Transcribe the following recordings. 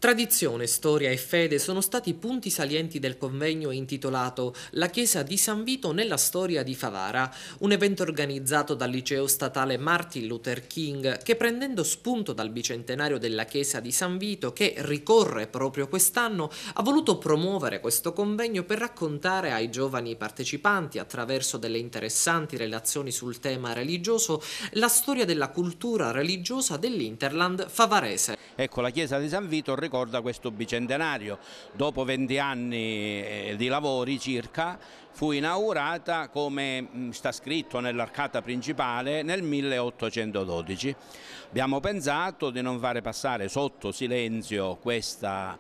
Tradizione, storia e fede sono stati i punti salienti del convegno intitolato La Chiesa di San Vito nella storia di Favara, un evento organizzato dal liceo statale Martin Luther King che, prendendo spunto dal bicentenario della Chiesa di San Vito che ricorre proprio quest'anno, ha voluto promuovere questo convegno per raccontare ai giovani partecipanti, attraverso delle interessanti relazioni sul tema religioso, la storia della cultura religiosa dell'Interland favarese. Ecco, la chiesa di San Vito ricorda questo bicentenario. Dopo 20 anni di lavori circa, fu inaugurata, come sta scritto nell'arcata principale, nel 1812. Abbiamo pensato di non fare passare sotto silenzio questa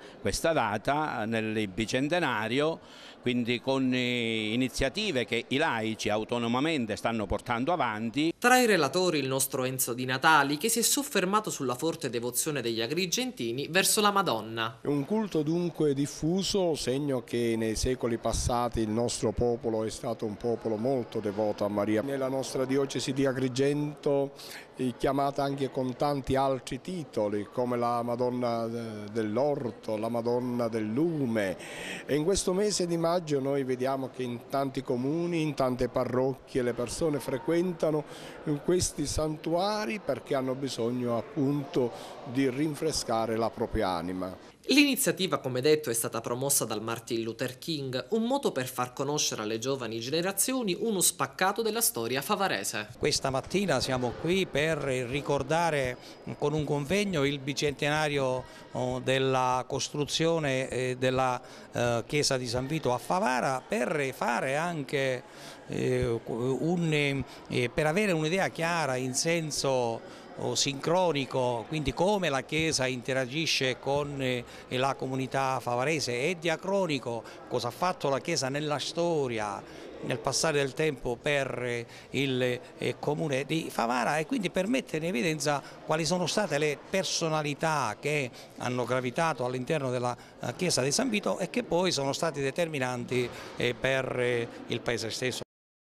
data nel bicentenario, quindi con iniziative che i laici autonomamente stanno portando avanti. Tra i relatori il nostro Enzo Di Natali, che si è soffermato sulla forte devozione degli agrigentini verso la Madonna. È un culto dunque diffuso, segno che nei secoli passati il nostro popolo è stato un popolo molto devoto a Maria. Nella nostra diocesi di Agrigento è chiamata anche con tanti altri titoli, come la Madonna dell'Orto, la Madonna del Lume. E in questo mese di maggio noi vediamo che in tanti comuni, in tante parrocchie le persone frequentano questi santuari perché hanno bisogno appunto di rinfrescare la propria anima. L'iniziativa, come detto, è stata promossa dal Martin Luther King, un modo per far conoscere alle giovani generazioni uno spaccato della storia favarese. Questa mattina siamo qui per ricordare con un convegno il bicentenario della costruzione della chiesa di San Vito a Favara, per fare anche per avere un'idea chiara in senso sincronico, quindi come la Chiesa interagisce con la comunità favarese, e diacronico, cosa ha fatto la Chiesa nella storia, nel passare del tempo per il comune di Favara, e quindi per mettere in evidenza quali sono state le personalità che hanno gravitato all'interno della Chiesa di San Vito e che poi sono stati determinanti per il paese stesso.